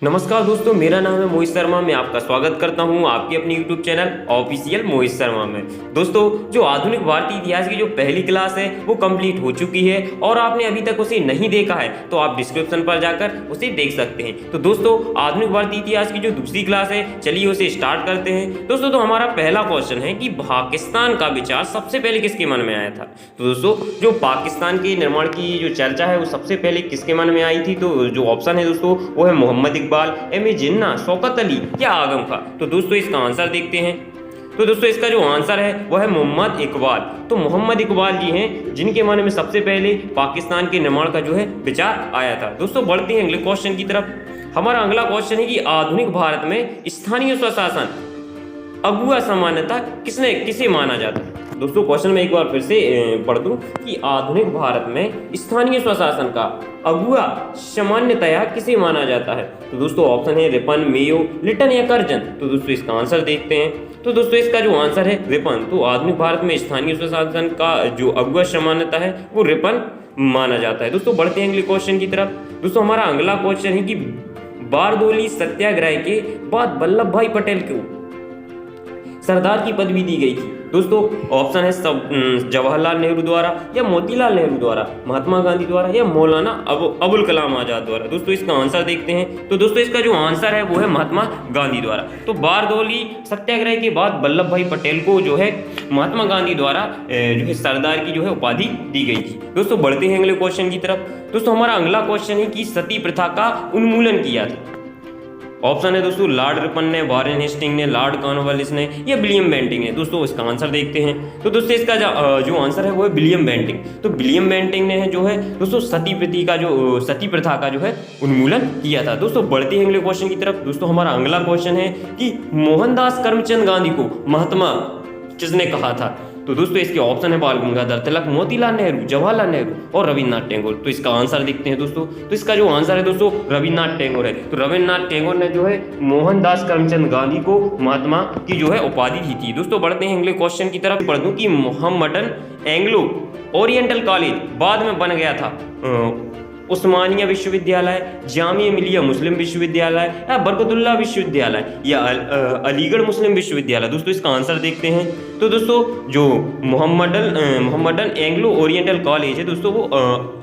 नमस्कार दोस्तों, मेरा नाम है मोहित शर्मा। मैं आपका स्वागत करता हूं आपके अपने YouTube channel official Mohit Sharma में। दोस्तों, जो आधुनिक भारतीय इतिहास की जो पहली क्लास है वो कंप्लीट हो चुकी है और आपने अभी तक उसे नहीं देखा है तो आप डिस्क्रिप्शन पर जाकर उसे देख सकते हैं। तो दोस्तों, आधुनिक भारतीय इतिहास की जो दूसरी क्लास है, चलिए उसे स्टार्ट करते हैं। दोस्तों, तो हमारा पहला क्वेश्चन है कि पाकिस्तान का विचार सबसे पहले किसके मन में आया था। तो दोस्तों, जो पाकिस्तान के निर्माण की जो चर्चा है वो सबसे पहले किसके मन में आई थी, तो जो ऑप्शन है दोस्तों वो है मोहम्मद इकबाल, एम.ए. जिन्ना, शौकत अली या आगम खां। तो दोस्तों, इसका आंसर देखते हैं। तो दोस्तों, इसका जो आंसर है वो है मोहम्मद इकबाल। तो मोहम्मद इकबाल जी हैं जिनके मन में सबसे पहले पाकिस्तान के निर्माण का जो है विचार आया था। दोस्तों, बढ़ते हैं अगले क्वेश्चन की तरफ। हमारा अगला क्वेश्चन है कि आधुनिक भारत में स्थानीय स्वशासन अगुआ सामान्यता किसे माना जाता है। दोस्तों, क्वेश्चन में एक बार फिर से पढ़ दूं कि आधुनिक भारत में स्थानीय स्वशासन का अगुआ सामान्यतया किसे माना जाता है। तो दोस्तों, ऑप्शन है रिपन, मेयो, लिटन या कर्जन। तो दोस्तों, इसका आंसर देखते हैं। तो दोस्तों, इसका जो आंसर है रिपन। तो आधुनिक भारत में स्थानीय स्वशासन का जो अगुआ सामान्यता है वो रिपन माना जाता है। दोस्तों, बढ़ते हैं अगले क्वेश्चन की तरफ। दोस्तों, हमारा अगला क्वेश्चन है कि बारदोली सत्याग्रह के बाद वल्लभ भाई पटेल को सरदार की पदवी दी गई थी। दोस्तों, ऑप्शन है सब जवाहरलाल नेहरू द्वारा या मोतीलाल नेहरू द्वारा, महात्मा गांधी द्वारा या मौलाना अबुल कलाम आजाद द्वारा। दोस्तों, इसका आंसर देखते हैं। तो दोस्तों, इसका जो आंसर है वो है महात्मा गांधी द्वारा। तो बारदोली सत्याग्रह के बाद वल्लभ भाई पटेल को जो है महात्मा गांधी द्वारा जो है सरदार की जो है उपाधि दी गई थी। दोस्तों, बढ़ते हैं अगले क्वेश्चन की तरफ। दोस्तों, हमारा अगला क्वेश्चन है कि सती प्रथा का उन्मूलन किया था। ऑप्शन है दोस्तों लॉर्ड रिपन ने, वारेन हेस्टिंग ने, लॉर्ड कॉर्नवालिस ने या विलियम बेंटिंग ने। दोस्तों, इसका आंसर देखते हैं। तो दोस्तों, इसका जो आंसर है वो है विलियम बेंटिंग। तो विलियम बेंटिंग ने जो है दोस्तों सती प्रथा का जो है उन्मूलन किया था। दोस्तों, बढ़ते हैं अगले क्वेश्चन की तरफ। दोस्तों, हमारा अगला क्वेश्चन है कि मोहनदास करमचंद गांधी को महात्मा किसने कहा था। तो दोस्तों, इसके ऑप्शन है बाल गंगाधर तिलक, मोतीलाल नेहरू, जवाहरलाल नेहरू और रविन्द्रनाथ टैगोर। तो इसका आंसर देखते हैं दोस्तों। तो इसका जो आंसर है दोस्तों रविन्द्रनाथ टैगोर है। तो रविन्द्रनाथ टैगोर ने जो है मोहनदास करमचंद गांधी को महात्मा की जो है उपाधि दी थी। दोस्तों, बढ़ते हैं अगले क्वेश्चन की तरफ। पढ़ दूं कि मोहम्मडन एंग्लो ओरिएंटल कॉलेज बाद में बन गया था उस्मानिया विश्वविद्यालय, जामिया मिलिया मुस्लिम विश्वविद्यालय या बरकतुल्लाह विश्वविद्यालय या अलीगढ़ मुस्लिम विश्वविद्यालय। दोस्तों, इसका आंसर देखते हैं। तो दोस्तों, जो मोहम्मडन एंग्लो ओरिएंटल कॉलेज है दोस्तों वो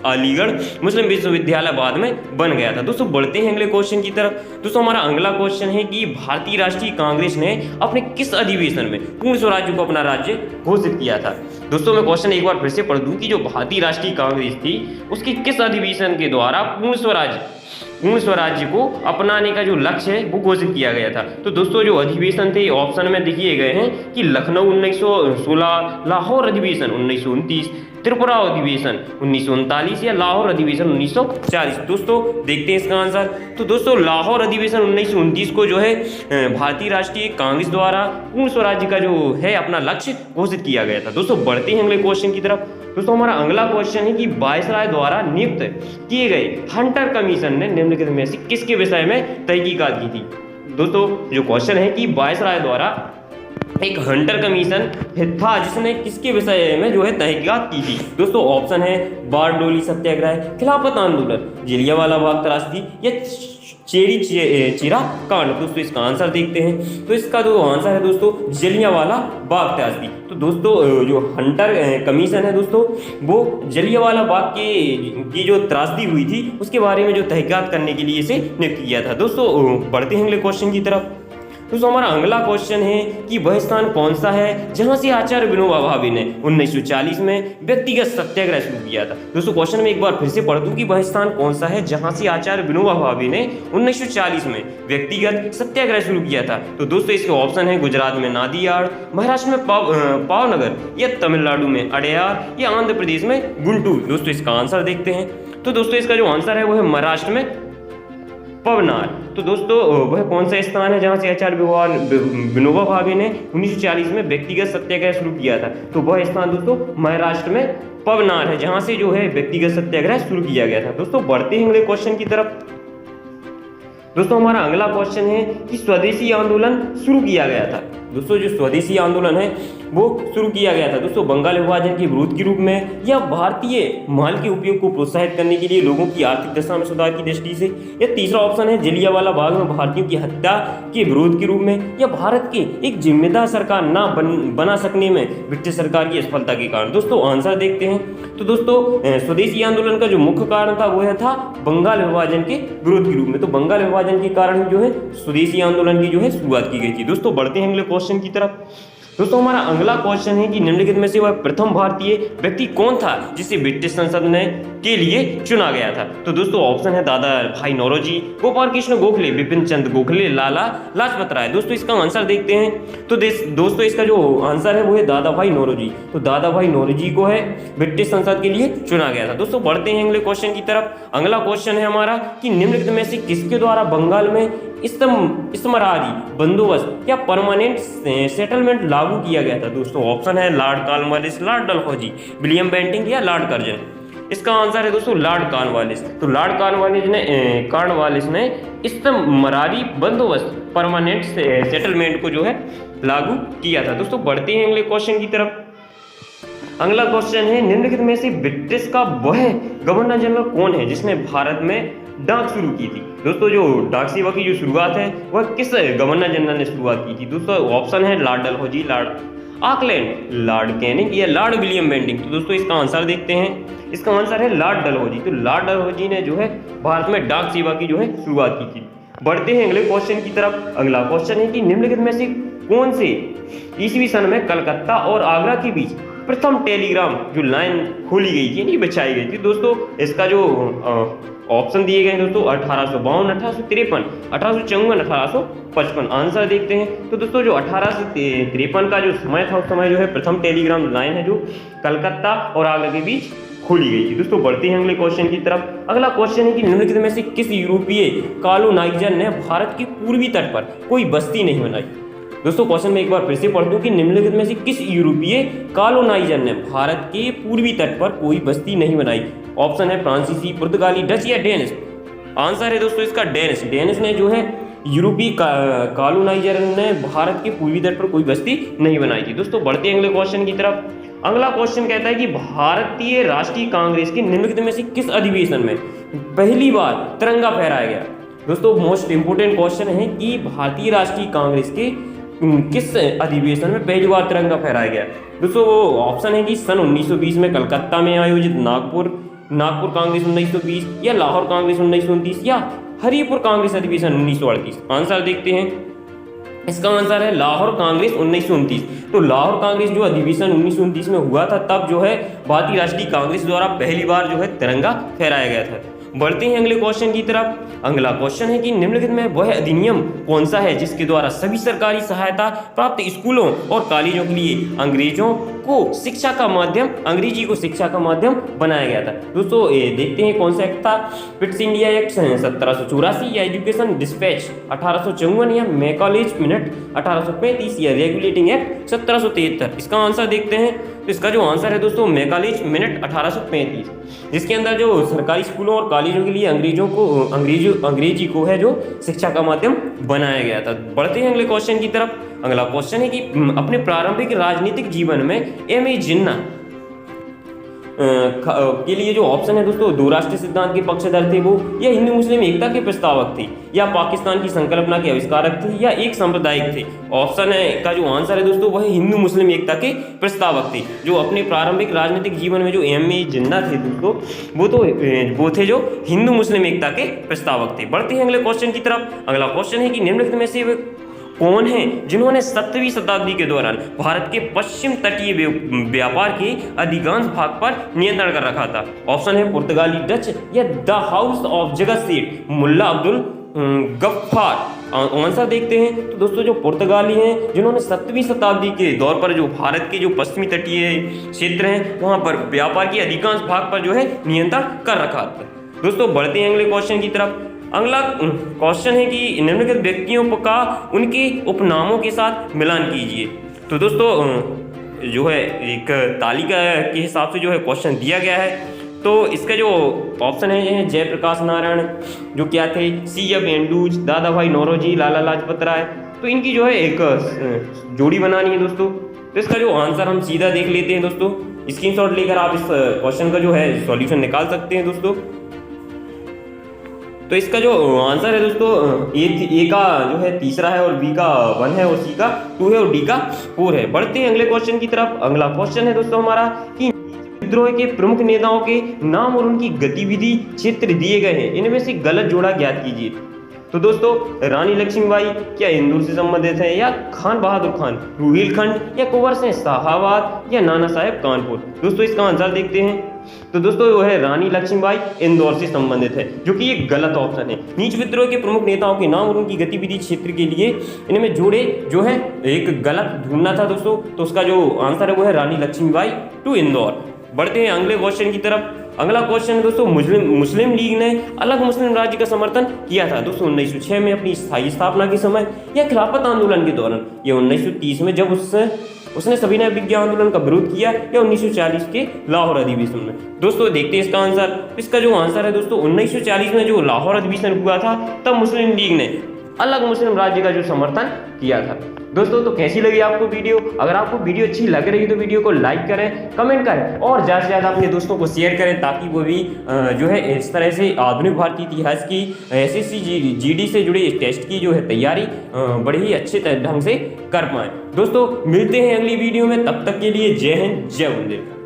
अलीगढ़ मुस्लिम विश्वविद्यालय बाद में बन गया था। दोस्तों, बढ़ते हैं अगले क्वेश्चन की तरफ। दोस्तों, हमारा अगला क्वेश्चन है कि भारतीय राष्ट्रीय कांग्रेस ने अपने किस अधिवेशन में पूर्ण स्वराज्य को अपना राज्य घोषित किया था। दोस्तों, मैं क्वेश्चन एक बार फिर से पढ़ दूं कि जो भारतीय राष्ट्रीय कांग्रेस थी उसकी किस अधिवेशन के द्वारा पूर्ण स्वराज्य को अपनाने का जो लक्ष्य है वो घोषित किया गया था। तो दोस्तों, जो अधिवेशन थे ऑप्शन में दिए गए हैं कि लखनऊ 1916, लाहौर अधिवेशन 1929, त्रिपुरा अधिवेशन 1939 या लाहौर अधिवेशन 1940। दोस्तों, देखते हैं इसका आंसर। तो दोस्तों, लाहौर अधिवेशन 1929 को जो है भारतीय राष्ट्रीय कांग्रेस द्वारा पूर्ण स्वराज्य का जो है अपना लक्ष्य घोषित किया गया था। दोस्तों, बढ़ते हैं अगले क्वेश्चन की तरफ। दोस्तों, हमारा अगला क्वेश्चन है कि वायसराय द्वारा नियुक्त किए गए हंटर कमीशन ने निम्नलिखित में से किसके विषय में तहकीकात की थी। दोस्तों, जो क्वेश्चन है कि वायसराय द्वारा एक हंटर कमीशन था जिसने किसके विषय में जो है तहकीकात की थी। दोस्तों, ऑप्शन है बारडोली सत्याग्रह, खिलाफत आंदोलन, जलियांवाला बाग त्रासदी या चेरा कांड। दोस्तों, इसका आंसर देखते हैं। तो इसका जो आंसर है दोस्तों जलियांवाला बाग त्रासदी। तो दोस्तों, जो हंटर कमीशन है दोस्तों वो जलियांवाला बाग की जो त्रासदी हुई थी उसके बारे में जो तहकीकात करने के लिए इसे नियुक्त किया था। दोस्तों, बढ़ते हैं अगले क्वेश्चन की तरफ। दोस्तों, हमारा अगला क्वेश्चन है कि वह स्थान कौन सा है जहां से आचार्य विनोबा भावे ने 1940 में व्यक्तिगत सत्याग्रह शुरू किया था। दोस्तों, क्वेश्चन में एक बार फिर से पढ़ दूं कि वह स्थान कौन सा है जहां से आचार्य विनोबा भावे ने 1940 में व्यक्तिगत सत्याग्रह शुरू किया था। तो दोस्तों, इसके ऑप्शन है गुजरात में नादियाड़, महाराष्ट्र में पावनगर या तमिलनाडु में अड़यार या आंध्र प्रदेश में गुंटूर। दोस्तों, इसका आंसर देखते हैं। तो दोस्तों, इसका जो आंसर है वो है महाराष्ट्र में पवनार। तो दोस्तों, वह कौन सा स्थान है जहां से आचार्य विनोबा भावे ने 1940 में व्यक्तिगत सत्याग्रह शुरू किया था। तो वह स्थान दोस्तों महाराष्ट्र में पवनार है जहां से जो है व्यक्तिगत सत्याग्रह शुरू किया गया था। दोस्तों, बढ़ते हैं अगले क्वेश्चन की तरफ। दोस्तों, हमारा अगला क्वेश्चन है कि स्वदेशी आंदोलन शुरू किया गया था। दोस्तों, जो स्वदेशी आंदोलन है वो शुरू किया गया था दोस्तों? बंगाल विभाजन के विरोध के रूप में, या भारतीय माल के उपयोग को प्रोत्साहित करने के लिए लोगों की आर्थिक दशा में सुधार की दृष्टि से, या तीसरा ऑप्शन है जलियांवाला बाग में भारतीयों की हत्या के विरोध के रूप में, या भारत के एक जिम्मेदार सरकार ना बना सकने में ब्रिटिश सरकार की असफलता के कारण। दोस्तों आंसर देखते हैं। तो दोस्तों स्वदेशी आंदोलन का जो मुख्य कारण था वह था बंगाल विभाजन के विरोध के रूप में। तो बंगाल विभाजन के कारण जो है स्वदेशी आंदोलन की जो है शुरुआत की गई थी। दोस्तों बढ़ते हैं अगले क्वेश्चन की तरफ। दोस्तों हमारा अगला क्वेश्चन है कि निम्नलिखित में से वह प्रथम भारतीय व्यक्ति कौन था जिसे ब्रिटिश संसद ने के लिए चुना गया था? तो दोस्तों ऑप्शन है दादा भाई नौरोजी, गोपाल कृष्ण गोखले, बिपिन चंद्र गोखले, लाला लाजपत राय। दोस्तों इसका आंसर देखते हैं। तो दोस्तों इसका जो आंसर है वो है दादा भाई नौरोजी। तो दादा भाई नौरोजी को है ब्रिटिश संसद के लिए चुना गया था। दोस्तों बढ़ते हैं अगले क्वेश्चन की तरफ। अगला क्वेश्चन है हमारा कि निम्नलिखित में से किसके द्वारा बंगाल में इस्तमरारी बंदोबस्त या परमानेंट सेटलमेंट लागू किया गया था? दोस्तों ऑप्शन है Lord Cornwallis, Lord Dalhousie, William Bentinck या लॉर्ड कर्जन। इसका आंसर है दोस्तों लॉर्ड कॉर्नवालिस। तो लॉर्ड कॉर्नवालिस ने इस्तमरारी बंदोबस्त परमानेंट सेटलमेंट को जो है लागू किया था। दोस्तों बढ़ते हैं अगले क्वेश्चन की तरफ। अगला क्वेश्चन है निम्नलिखित में से ब्रिटिश का वह गवर्नर जनरल कौन है जिसने भारत में डाक शुरू की थी? दोस्तों जो डाक सेवा की जो शुरुआत है वह किस गवर्नर जनरल ने शुरुआत की थी? दोस्तों ऑप्शन है Lord Dalhousie, Lord Auckland, Lord Canning या लॉर्ड विलियम बेंटिंक। तो दोस्तों इसका आंसर देखते हैं। इसका आंसर है लॉर्ड डलहौजी। तो लॉर्ड डलहौजी ने जो है भारत में डाक सेवा की जो है शुरुआत की थी। बढ़ते हैं अगले क्वेश्चन की तरफ। अगला क्वेश्चन है कि निम्नलिखित में से कौन से ईस्वी सन में कलकत्ता और आगरा के बीच प्रथम टेलीग्राम जो लाइन खोली गई थी, नहीं बिछाई गई थी? दोस्तों इसका जो ऑप्शन दिए गए हैं दोस्तों 1852, 1853, 1854, 1855। आंसर देखते हैं। तो दोस्तों जो 1853 का जो समय था उस समय जो है प्रथम टेलीग्राम लाइन है जो कलकत्ता और आगरा के बीच खोली गई थी। दोस्तों बढ़ते हैं अगले क्वेश्चन की तरफ। अगला क्वेश्चन है कि निम्नलिखित में से किस यूरोपीय कॉलोनाइजर ने भारत के पूर्वी तट पर कोई बस्ती नहीं बनाई? दोस्तों क्वेश्चन में एक बार फिर से पढ़ दूं कि निम्नलिखित में से किस यूरोपीय कॉलोनाइजर ने भारत के पूर्वी तट पर कोई बस्ती नहीं बनाई? ऑप्शन है फ्रांसीसी, पुर्तगाली, डच या डेनिश। आंसर है दोस्तों इसका डेनिश। डेनिश ने जो है यूरोपीय कॉलोनाइजर ने भारत के पूर्वी तट पर कोई बस्ती नहीं बनाई थी। दोस्तों बढ़ते हैं अगले क्वेश्चन की तरफ। अगला क्वेश्चन कहता है कि भारतीय राष्ट्रीय कांग्रेस के निम्नलिखित में से किस अधिवेशन में पहली बार तिरंगा फहराया गया? दोस्तों मोस्ट इंपोर्टेंट क्वेश्चन है कि भारतीय राष्ट्रीय कांग्रेस के किस अधिवेशन में पहली बार तिरंगा फहराया गया? दोस्तों वो ऑप्शन है कि सन 1920 में कलकत्ता में आयोजित नागपुर कांग्रेस 1920, या लाहौर कांग्रेस 1929, या हरिपुर कांग्रेस अधिवेशन 1938। आंसर देखते हैं। इसका आंसर है लाहौर कांग्रेस 1929। तो लाहौर कांग्रेस जो अधिवेशन 1929 में हुआ था तब जो है भारतीय राष्ट्रीय कांग्रेस द्वारा पहली बार जो है तिरंगा फहराया गया था। बढ़ते हैं अगले क्वेश्चन की तरफ। अगला क्वेश्चन है कि निम्नलिखित में वह अधिनियम कौन सा है जिसके द्वारा सभी सरकारी सहायता प्राप्त स्कूलों और कॉलेजों के लिए अंग्रेजी को शिक्षा का माध्यम बनाया गया था? दोस्तों देखते हैं कौन सा एक्ट था। पिट्स इंडिया एक्ट 1784, या एजुकेशन डिस्पैच 1854, या मैकॉलेज मिनट 1835, या रेगुलेटिंग एक्ट 1773। इसका आंसर देखते हैं। तो इसका जो आंसर है दोस्तों मैकॉलेज मिनट 1835, जिसके अंदर जो सरकारी स्कूलों और कॉलेजों के लिए अंग्रेजी को है जो शिक्षा का माध्यम बनाया गया था। बढ़ते हैं अगले क्वेश्चन की तरफ। अगला क्वेश्चन है कि अपने प्रारंभिक राजनीतिक जीवन में एम.ए. जिन्ना के लिए जो ऑप्शन है दोस्तों दो राष्ट्र सिद्धांत के पक्षधर थे वो, या हिंदू मुस्लिम एकता के प्रस्तावक थे, या पाकिस्तान की संकल्पना के आविष्कारक थे, या एक सांप्रदायिक थे? ऑप्शन है का जो आंसर है दोस्तों वह हिंदू मुस्लिम एकता के प्रस्तावक थे। जो अपने प्रारंभिक राजनीतिक जीवन में जो एम.ए. जिन्ना थे दोस्तों वो थे जो हिंदू मुस्लिम एकता के प्रस्तावक थे। बढ़ते हैं अगले क्वेश्चन की तरफ। अगला क्वेश्चन है कि निम्नलिखित में से कौन हैं जिन्होंने 17वीं शताब्दी के दौरान भारत के पश्चिम तटीय व्यापार के अधिकांश भाग पर नियंत्रण कर रखा था? ऑप्शन है पुर्तगाली, डच, या द हाउस ऑफ जगत सेठ मुल्ला अब्दुल गफ्फार। आंसर देखते हैं। तो दोस्तों जो पुर्तगाली हैं जिन्होंने 7वीं शताब्दी के दौर पर जो भारत के जो पश्चिमी तटीय क्षेत्र हैं वहां पर व्यापार के अधिकांश भाग पर जो है नियंत्रण कर रखा था। दोस्तों बढ़ते हैं अगले क्वेश्चन की तरफ। अगला क्वेश्चन है कि निम्नलिखित व्यक्तियों का उनके उपनामों के साथ मिलान कीजिए। तो दोस्तों जो है एक तालिका के हिसाब से जो है क्वेश्चन दिया गया है। तो इसका जो ऑप्शन है जयप्रकाश नारायण जो क्या थे, C.F. एंड्रूज, दादा भाई नौरोजी, लाला लाजपत राय। तो इनकी जो है एक जोड़ी बनानी है दोस्तों। तो तो इसका जो आंसर हम सीधा देख लेते हैं दोस्तों। स्क्रीनशॉट लेकर आप इस क्वेश्चन का जो है सॉल्यूशन निकाल सकते हैं दोस्तों। तो इसका जो आंसर है दोस्तों, ए का जो है 3 है और बी का 1 है और सी का 2 है और डी का 4 है। बढ़ते हैं अगले क्वेश्चन की तरफ। अगला क्वेश्चन है दोस्तों हमारा कि विद्रोह के प्रमुख नेताओं के नाम और उनकी गतिविधि क्षेत्र दिए गए हैं, इनमें से गलत जोड़ा ज्ञात कीजिए। तो दोस्तों रानी लक्ष्मीबाई क्या इंदौर से संबंधित है, या खान बहादुर खान रुहेलखंड, या कुंवर सिंह शाहाबाद, या नाना साहेब कानपुर। दोस्तों इसका आंसर देखते हैं। तो दोस्तों वो है रानी लक्ष्मीबाई इंदौर से संबंधित है, जो कि एक गलत ऑप्शन है। नीच विद्रोह के प्रमुख नेताओं के नाम और उनकी गतिविधि क्षेत्र के लिए इनमें जोड़े जो है एक गलत ढूंढना था दोस्तों। तो उसका जो आंसर है वो है रानी लक्ष्मीबाई टू इंदौर। बढ़ते हैं अगले क्वेश्चन की तरफ। अगला क्वेश्चन है दोस्तों, मुस्लिम लीग ने अलग मुस्लिम राज्य का समर्थन किया था दोस्तों 1906 में अपनी स्थायी स्थापना के समय, या खिलाफत आंदोलन के दौरान, या 1930 में जब उसने सविनय अवज्ञा आंदोलन का विरोध किया, या 1940 के लाहौर अधिवेशन में। दोस्तों देखते हैं इसका आंसर। इसका जो आंसर है दोस्तों 1940 में जो लाहौर अधिवेशन हुआ था, तब मुस्लिम लीग ने अलग मुस्लिम राज्य का जो समर्थन किया था। दोस्तों तो कैसी लगी आपको वीडियो? अगर आपको वीडियो अच्छी लग रही है तो वीडियो को लाइक करें, कमेंट करें और ज़्यादा से ज़्यादा अपने दोस्तों को शेयर करें, ताकि वो भी जो है इस तरह से आधुनिक भारतीय इतिहास की SSC GD से जुड़े टेस्ट की जो है तैयारी बड़े ही अच्छे ढंग से कर पाएँ। दोस्तों मिलते हैं अगली वीडियो में, तब तक के लिए जय हिंद जय वंदे।